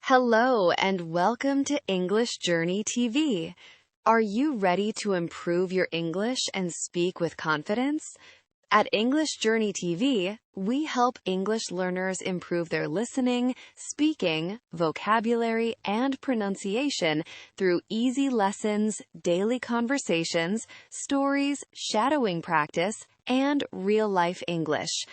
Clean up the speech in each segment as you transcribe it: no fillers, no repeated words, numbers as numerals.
Hello and welcome to English Journey TV. Are you ready to improve your English and speak with confidence? At English Journey TV, we help English learners improve their listening, speaking, vocabulary, and pronunciation through easy lessons, daily conversations, stories, shadowing practice, and real-life English.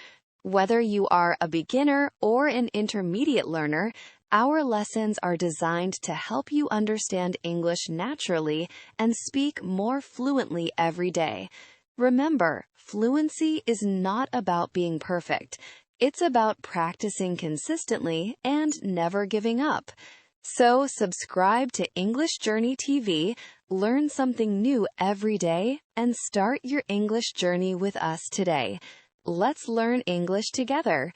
Whether you are a beginner or an intermediate learner, our lessons are designed to help you understand English naturally and speak more fluently every day. Remember, fluency is not about being perfect. It's about practicing consistently and never giving up. So subscribe to English Journey TV, learn something new every day, and start your English journey with us today. Let's learn English together.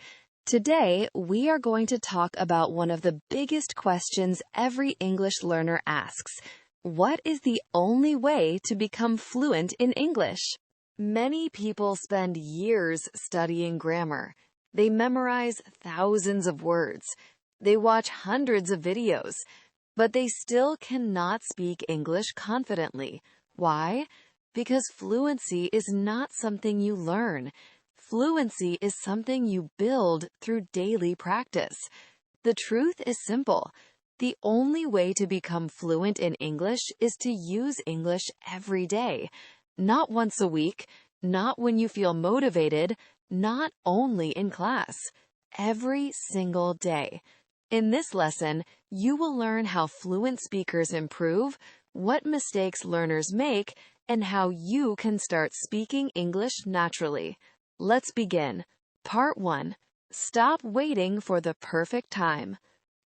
Today, we are going to talk about one of the biggest questions every English learner asks. What is the only way to become fluent in English? Many people spend years studying grammar. They memorize thousands of words. They watch hundreds of videos, but they still cannot speak English confidently. Why? Because fluency is not something you learn. Fluency is something you build through daily practice. The truth is simple. The only way to become fluent in English is to use English every day. Not once a week, not when you feel motivated, not only in class. Every single day. In this lesson, you will learn how fluent speakers improve, what mistakes learners make, and how you can start speaking English naturally. Let's begin. Part 1. Stop waiting for the perfect time.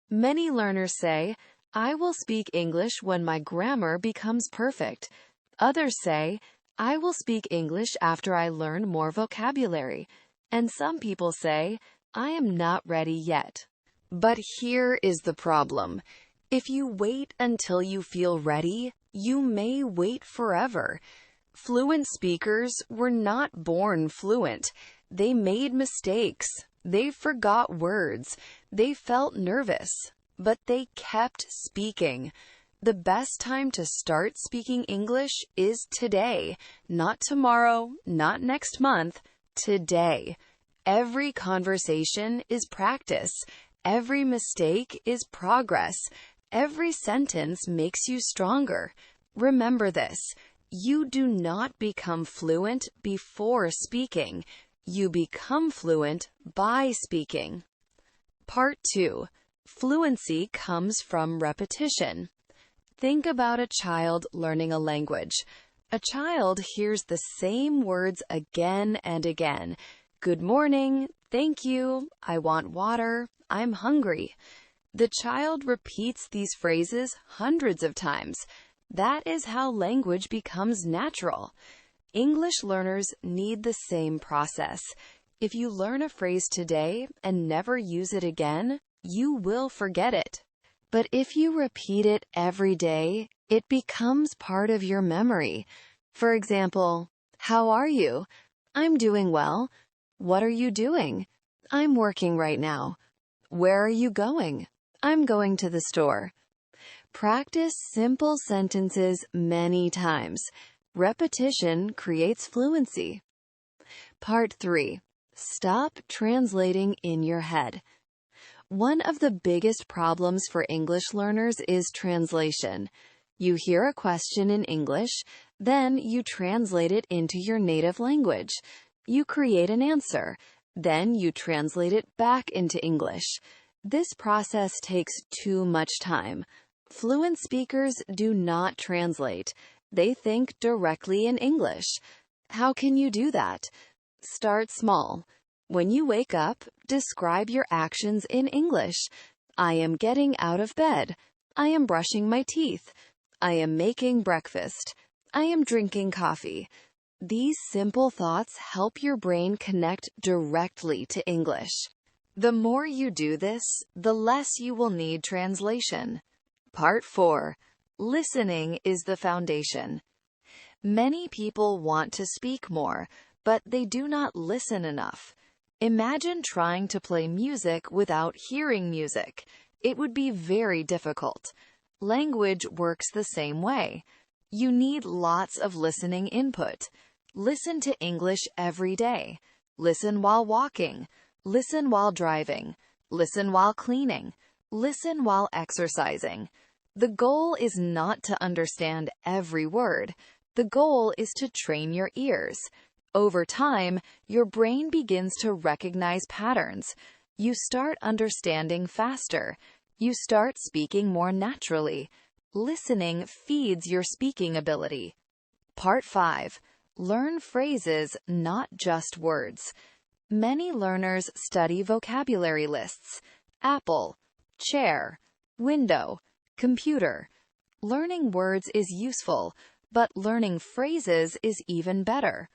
Many learners say, I will speak English when my grammar becomes perfect. Others say, I will speak English after I learn more vocabulary. And some people say, I am not ready yet. But here is the problem. If you wait until you feel ready, you may wait forever. Fluent speakers were not born fluent. They made mistakes. They forgot words. They felt nervous. But they kept speaking. The best time to start speaking English is today. Not tomorrow, not next month. Today. Every conversation is practice. Every mistake is progress. Every sentence makes you stronger. Remember this. You do not become fluent before speaking. You become fluent by speaking. Part 2. Fluency comes from repetition. Think about a child learning a language. A child hears the same words again and again. Good morning, thank you, I want water, I'm hungry. The child repeats these phrases hundreds of times. That is how language becomes natural. English learners need the same process. If you learn a phrase today and never use it again, you will forget it. But if you repeat it every day, it becomes part of your memory. For example, how are you? I'm doing well. What are you doing? I'm working right now. Where are you going? I'm going to the store. Practice simple sentences many times. Repetition creates fluency. Part 3. Stop translating in your head. One of the biggest problems for English learners is translation. You hear a question in English, then you translate it into your native language. You create an answer, then you translate it back into English. This process takes too much time. Fluent speakers do not translate. They think directly in English. How can you do that? Start small. When you wake up, describe your actions in English. I am getting out of bed. I am brushing my teeth. I am making breakfast. I am drinking coffee. These simple thoughts help your brain connect directly to English. The more you do this, the less you will need translation. Part 4. Listening is the foundation. Many people want to speak more, but they do not listen enough. Imagine trying to play music without hearing music. It would be very difficult. Language works the same way. You need lots of listening input. Listen to English every day. Listen while walking. Listen while driving. Listen while cleaning. Listen while exercising. The goal is not to understand every word. The goal is to train your ears. Over time, your brain begins to recognize patterns. You start understanding faster. You start speaking more naturally. Listening feeds your speaking ability. Part 5. Learn phrases, not just words. Many learners study vocabulary lists. Apple, chair, window, computer. Learning words is useful, but learning phrases is even better.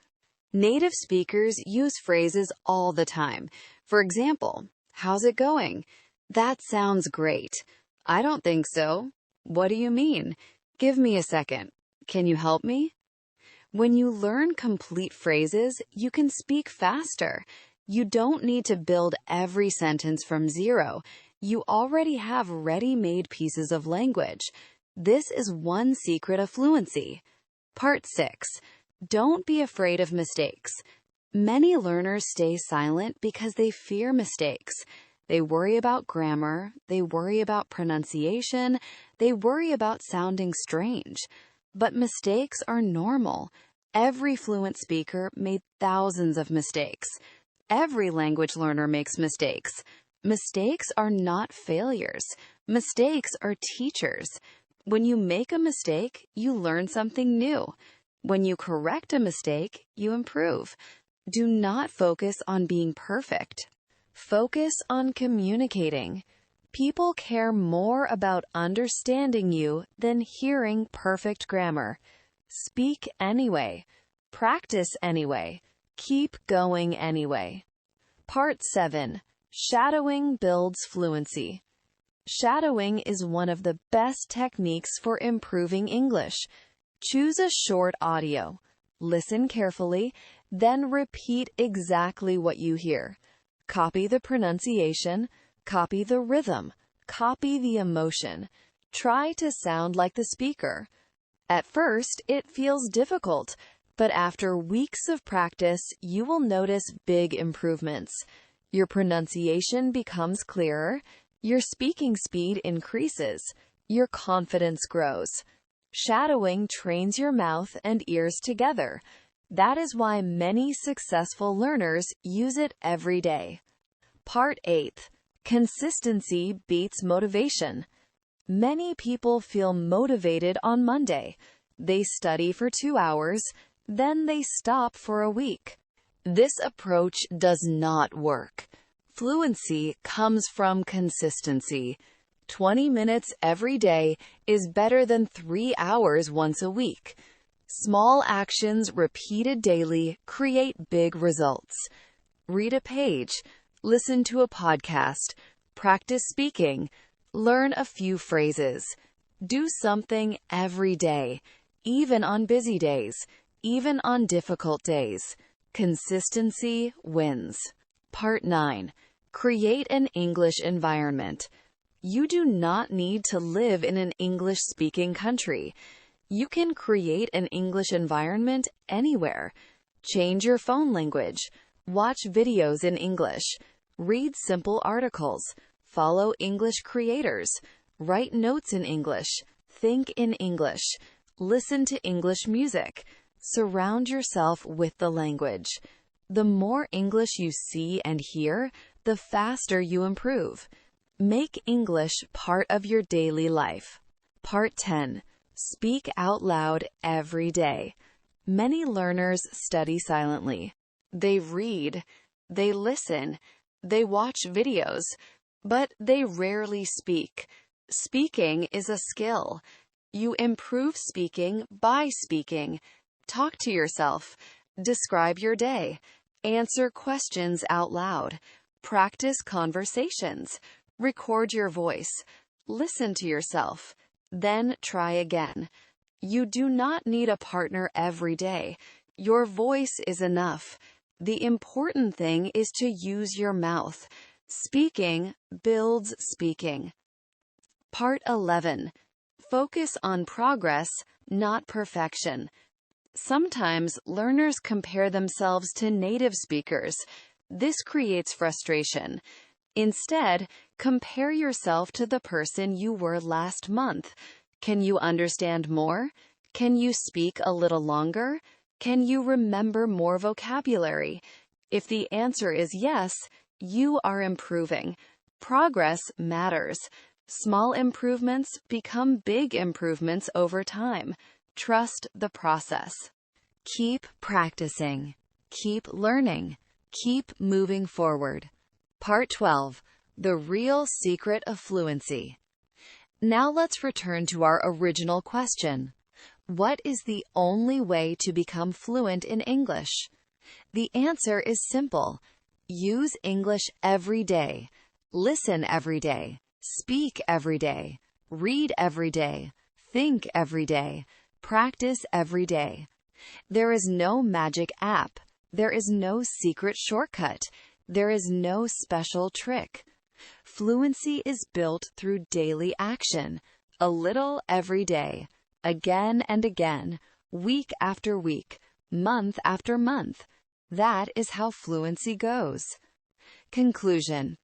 Native speakers use phrases all the time. For example, how's it going? That sounds great. I don't think so. What do you mean? Give me a second. Can you help me? When you learn complete phrases, you can speak faster. You don't need to build every sentence from zero. You already have ready-made pieces of language. This is one secret of fluency. Part 6. Don't be afraid of mistakes. Many learners stay silent because they fear mistakes. They worry about grammar, they worry about pronunciation, they worry about sounding strange. But mistakes are normal. Every fluent speaker made thousands of mistakes. Every language learner makes mistakes. Mistakes are not failures. Mistakes are teachers. When you make a mistake, you learn something new. When you correct a mistake, you improve. Do not focus on being perfect. Focus on communicating. People care more about understanding you than hearing perfect grammar. Speak anyway. Practice anyway. Keep going anyway. Part 7. Shadowing builds fluency. Shadowing is one of the best techniques for improving English. Choose a short audio. Listen carefully, then repeat exactly what you hear. Copy the pronunciation, copy the rhythm, copy the emotion. Try to sound like the speaker. At first, it feels difficult, but after weeks of practice, you will notice big improvements. Your pronunciation becomes clearer, your speaking speed increases, your confidence grows. Shadowing trains your mouth and ears together. That is why many successful learners use it every day. Part 8. Consistency beats motivation. Many people feel motivated on Monday. They study for 2 hours, then they stop for a week. This approach does not work. Fluency comes from consistency. 20 minutes every day is better than 3 hours once a week. Small actions repeated daily create big results. Read a page, listen to a podcast, practice speaking, learn a few phrases. Do something every day, even on busy days, even on difficult days. Consistency wins. Part 9. Create an English environment. You do not need to live in an English-speaking country. You can create an English environment anywhere. Change your phone language. Watch videos in English. Read simple articles. Follow English creators. Write notes in English. Think in English. Listen to English music. Surround yourself with the language. The more English you see and hear, the faster you improve. Make English part of your daily life. Part 10. Speak out loud every day. Many learners study silently. They read, they listen, they watch videos, but they rarely speak. Speaking is a skill. You improve speaking by speaking. Talk to yourself. Describe your day. Answer questions out loud. Practice conversations. Record your voice. Listen to yourself. Then try again. You do not need a partner every day. Your voice is enough. The important thing is to use your mouth. Speaking builds speaking. Part 11. Focus on progress, not perfection. Sometimes learners compare themselves to native speakers. This creates frustration. Instead, compare yourself to the person you were last month. Can you understand more? Can you speak a little longer? Can you remember more vocabulary? If the answer is yes, you are improving. Progress matters. Small improvements become big improvements over time. Trust the process. Keep practicing. Keep learning. Keep moving forward. Part 12. The real secret of fluency. Now let's return to our original question. What is the only way to become fluent in English? The answer is simple. Use English every day. Listen every day. Speak every day. Read every day. Think every day. Practice every day. There is no magic app. There is no secret shortcut. There is no special trick. Fluency is built through daily action, a little every day, again and again, week after week, month after month. That is how fluency goes. Conclusion.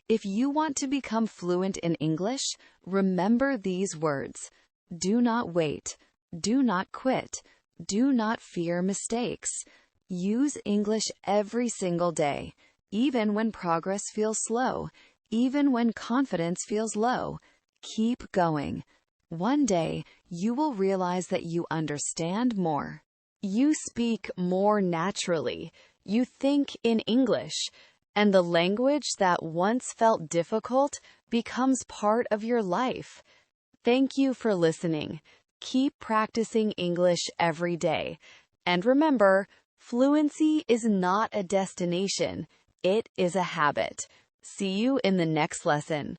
If you want to become fluent in English, remember these words. Do not wait. Do not quit. Do not fear mistakes. Use English every single day, even when progress feels slow, even when confidence feels low. Keep going. One day, you will realize that you understand more. You speak more naturally. You think in English. And the language that once felt difficult becomes part of your life. Thank you for listening. Keep practicing English every day. And remember, fluency is not a destination. It is a habit. See you in the next lesson.